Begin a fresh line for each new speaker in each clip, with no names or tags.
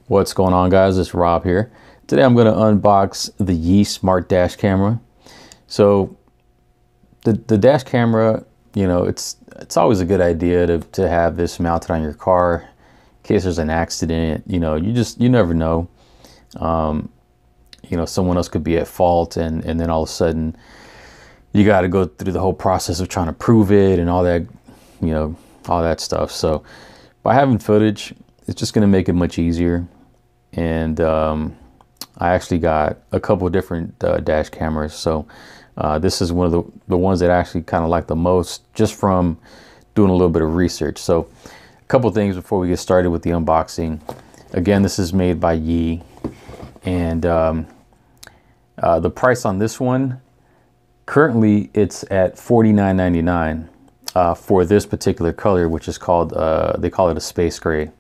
What's going on, guys? It's Rob here. Today I'm going to unbox the Yi Smart Dash Camera. So the dash camera, you know, it's always a good idea to have this mounted on your car in case there's an accident. You know, you never know. You know, someone else could be at fault, and then all of a sudden you got to go through the whole process of trying to prove it and all that, you know, all that stuff. So by having footage, it's just going to make it much easier. And I actually got a couple of different dash cameras. So this is one of the ones that I actually kind of like the most, just from doing a little bit of research. So a couple things before we get started with the unboxing. Again, this is made by Yi, and the price on this one, currently it's at $49.99 for this particular color, which is called, they call it a space gray.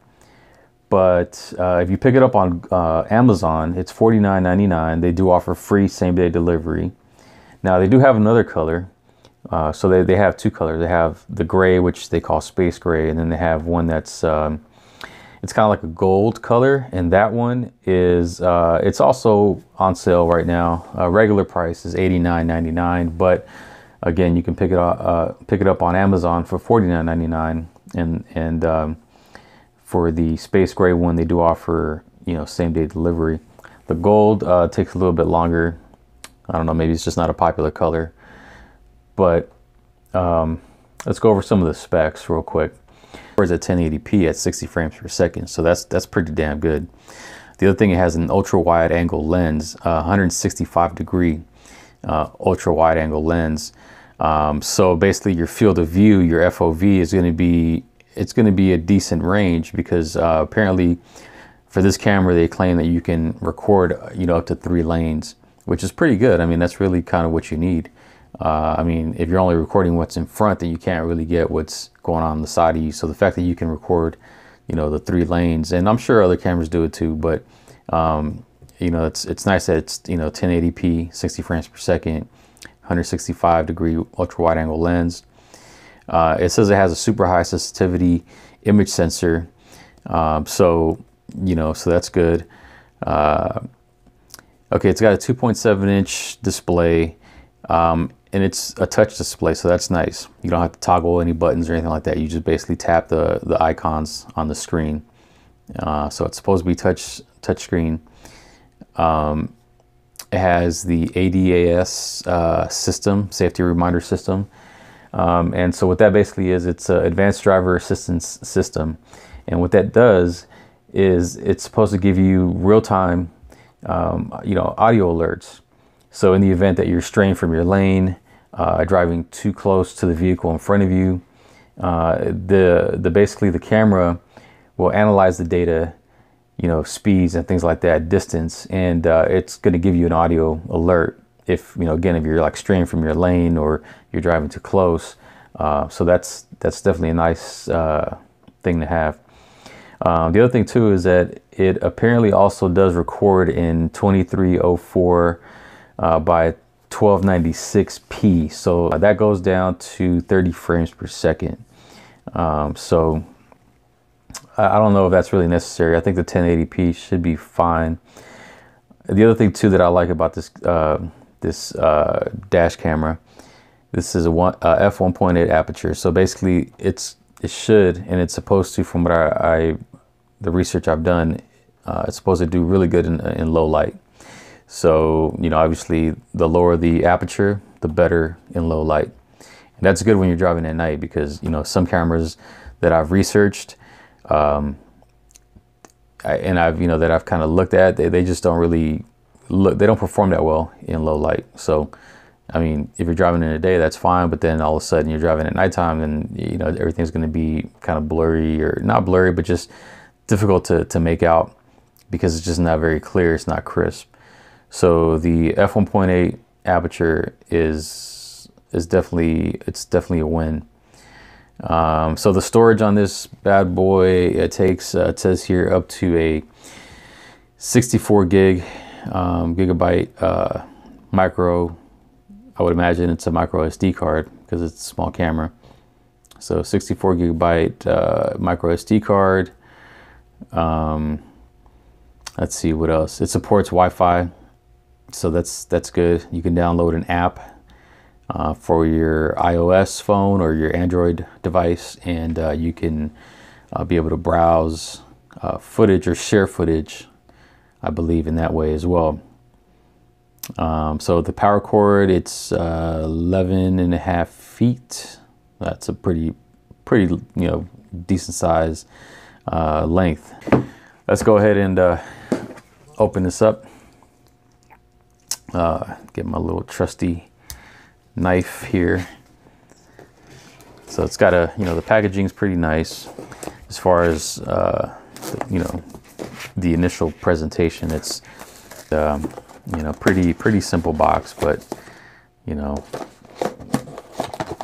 But if you pick it up on Amazon, it's $49.99. They do offer free same-day delivery. Now, they do have another color. So they have two colors. They have the gray, which they call space gray, and then they have one that's it's kind of like a gold color. And that one is it's also on sale right now. Regular price is $89.99, but again, you can pick it up on Amazon for $49.99. And for the space gray one, they do offer, you know, same-day delivery. The gold takes a little bit longer. I don't know, maybe it's just not a popular color. But let's go over some of the specs real quick. It's at 1080p at 60 frames per second, so that's pretty damn good. The other thing, it has an ultra-wide angle lens, 165 degree ultra-wide angle lens. So basically, your field of view, your FOV, is going to be a decent range, because apparently for this camera they claim that you can record, you know, up to 3 lanes, which is pretty good. I mean, that's really kind of what you need. I mean, if you're only recording what's in front, then you can't really get what's going on the side of you. So the fact that you can record, you know, the 3 lanes, and I'm sure other cameras do it too, but you know, it's nice that it's, you know, 1080p, 60 frames per second, 165 degree ultra wide angle lens. It says it has a super high sensitivity image sensor. So, you know, so that's good. Okay, it's got a 2.7-inch display, and it's a touch display, so that's nice. You don't have to toggle any buttons or anything like that. You just basically tap the icons on the screen. So it's supposed to be touch screen. It has the ADAS system, safety reminder system. And so what that basically is, it's an advanced driver assistance system. And what that does is it's supposed to give you real-time, you know, audio alerts. So in the event that you're straying from your lane, driving too close to the vehicle in front of you, basically the camera will analyze the data, you know, speeds and things like that, distance, and it's going to give you an audio alert if, you know, again, if you're like straying from your lane or you're driving too close. So that's definitely a nice thing to have. The other thing too is that it apparently also does record in 2304 by 1296p. So that goes down to 30 frames per second. So I don't know if that's really necessary. I think the 1080p should be fine. The other thing too that I like about this dash camera, this is a f1.8 aperture. So basically it should, and it's supposed to, from what the research I've done, it's supposed to do really good in low light. So, you know, obviously the lower the aperture, the better in low light. And that's good when you're driving at night, because, you know, some cameras that I've researched, and that I've kind of looked at, they just don't really they don't perform that well in low light. So, I mean, if you're driving in the day, that's fine, but then all of a sudden you're driving at nighttime, then, you know, everything's going to be kind of blurry, or not blurry, but just difficult to make out, because it's just not very clear. It's not crisp. So the f1.8 aperture is definitely a win. So the storage on this bad boy, it takes, it says here, up to a 64 gigabyte micro. I would imagine it's a micro SD card, because it's a small camera. So 64 gigabyte micro SD card. Let's see what else. It supports Wi-Fi, so that's good. You can download an app for your iOS phone or your Android device, and you can be able to browse footage or share footage, I believe, in that way as well. So the power cord, it's 11.5 feet. That's a pretty decent size length. Let's go ahead and open this up. Get my little trusty knife here. So it's got the packaging is pretty nice as far as the initial presentation. It's pretty simple box, but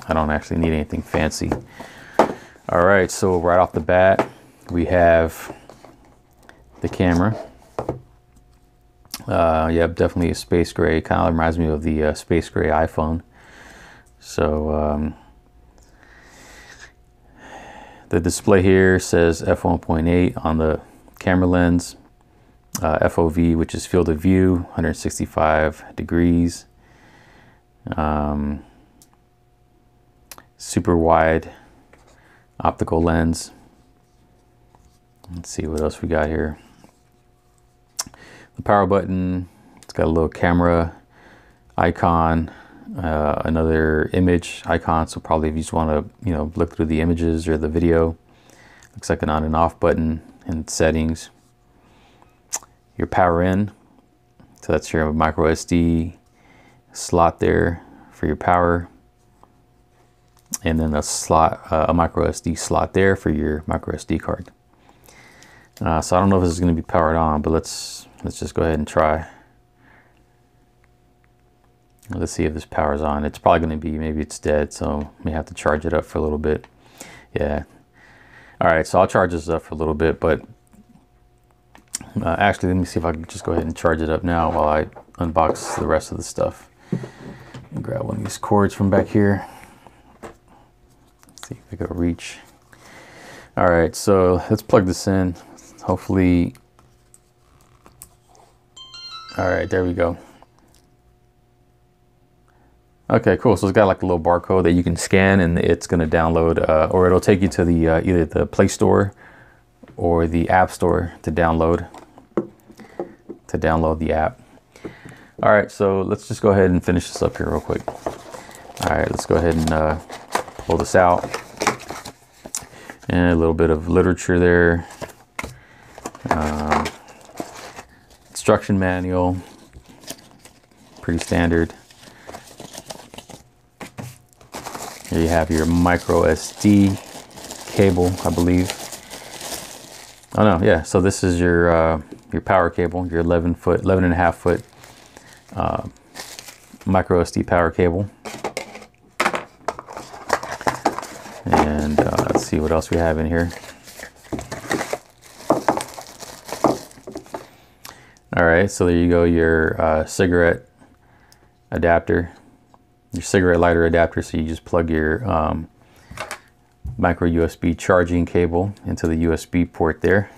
I don't actually need anything fancy. All right, so right off the bat, we have the camera. Yeah, definitely a space gray. Kind of reminds me of the space gray iPhone. So the display here says f1.8 on the camera lens, FOV, which is field of view, 165 degrees, super wide optical lens. Let's see what else we got here. The power button, it's got a little camera icon, another image icon, so probably if you just want to look through the images or the video. Looks like an on and off button and settings. Your power in, so that's your micro SD slot there for your power, and then a micro SD slot there for your micro SD card. So I don't know if this is going to be powered on, but let's just go ahead and try. Let's see if this power's on. It's probably going to be, maybe it's dead, so may have to charge it up for a little bit. Yeah. All right, so I'll charge this up for a little bit, but actually, let me see if I can just go ahead and charge it up now while I unbox the rest of the stuff. Grab one of these cords from back here. Let's see if I can reach. All right, so let's plug this in. Hopefully, all right, there we go. Okay, cool. So it's got like a little barcode that you can scan, and it's going to download, or it'll take you to the either the Play Store or the App Store to download the app. All right, so let's just go ahead and finish this up here real quick. All right, let's go ahead and pull this out. And a little bit of literature there. Instruction manual, pretty standard. Here you have your micro SD cable, I believe. Oh no, yeah. So this is your power cable, your 11.5 foot micro SD power cable. And let's see what else we have in here. All right, so there you go, your cigarette adapter, your cigarette lighter adapter. So you just plug your micro USB charging cable into the USB port there.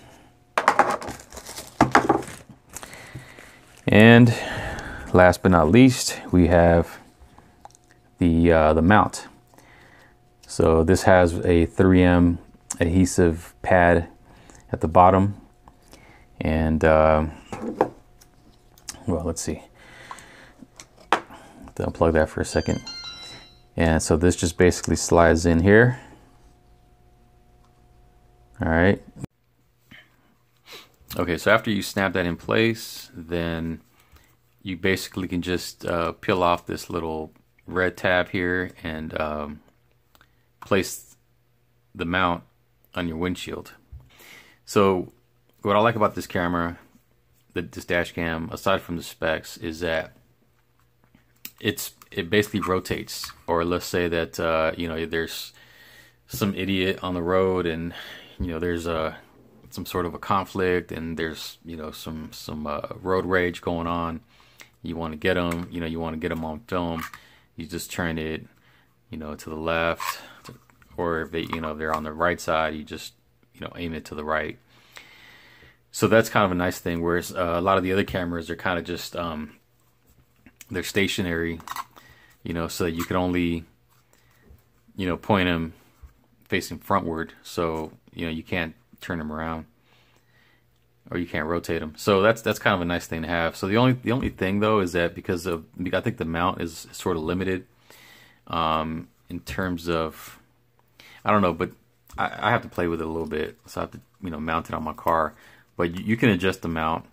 And last but not least, we have the mount. So this has a 3M adhesive pad at the bottom, and well, let's see. Unplug that for a second. And so this just basically slides in here. All right. Okay, so after you snap that in place, then you basically can just peel off this little red tab here and place the mount on your windshield. So what I like about this camera, this dash cam, aside from the specs, is that it basically rotates. Or let's say that there's some idiot on the road, and there's some sort of a conflict, and there's some road rage going on. You want to get them, you want to get them on film. You just turn it, to the left or if they, you know, if they're on the right side, you just, you know, aim it to the right. So that's kind of a nice thing. Whereas a lot of the other cameras are kind of just they're stationary, you know, so you can only, you know, point them facing frontward, so you know you can't turn them around or you can't rotate them. So that's kind of a nice thing to have. So the only thing though is that because of, I think the mount is sort of limited in terms of, I don't know, but I have to play with it a little bit, so I have to, you know, mount it on my car. But you can adjust the mount.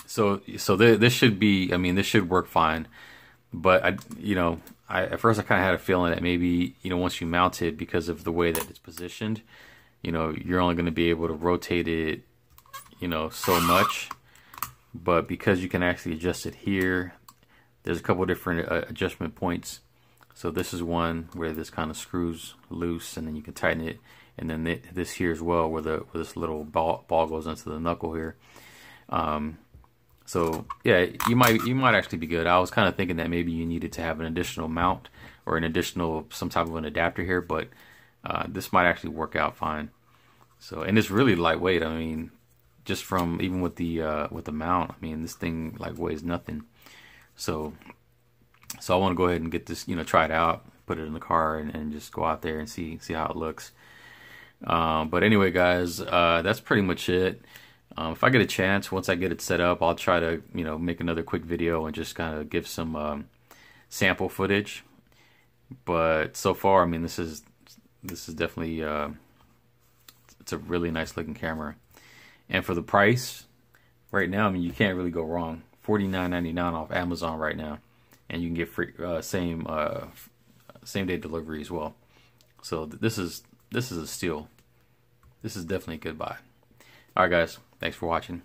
So this should be, I mean, this should work fine. But at first I kind of had a feeling that maybe, you know, once you mount it, because of the way that it's positioned, you know, you're only going to be able to rotate it, you know, so much. But because you can actually adjust it here, there's a couple of different adjustment points. So this is one where this kind of screws loose, and then you can tighten it. And then this here as well, where this little ball goes into the knuckle here. So yeah, you might actually be good. I was kind of thinking that maybe you needed to have an additional mount or an additional some type of an adapter here, but this might actually work out fine. So, and it's really lightweight. I mean, just from even with the mount, I mean, this thing like weighs nothing. So I want to go ahead and get this, you know, try it out, put it in the car, and just go out there and see how it looks. But anyway, guys, that's pretty much it. If I get a chance, once I get it set up, I'll try to, you know, make another quick video and just kind of give some sample footage. But so far, I mean, this is definitely it's a really nice looking camera, and for the price right now, I mean, you can't really go wrong. $49.99 off Amazon right now, and you can get free same day delivery as well. So this is a steal. This is definitely a good buy. All right, guys, thanks for watching.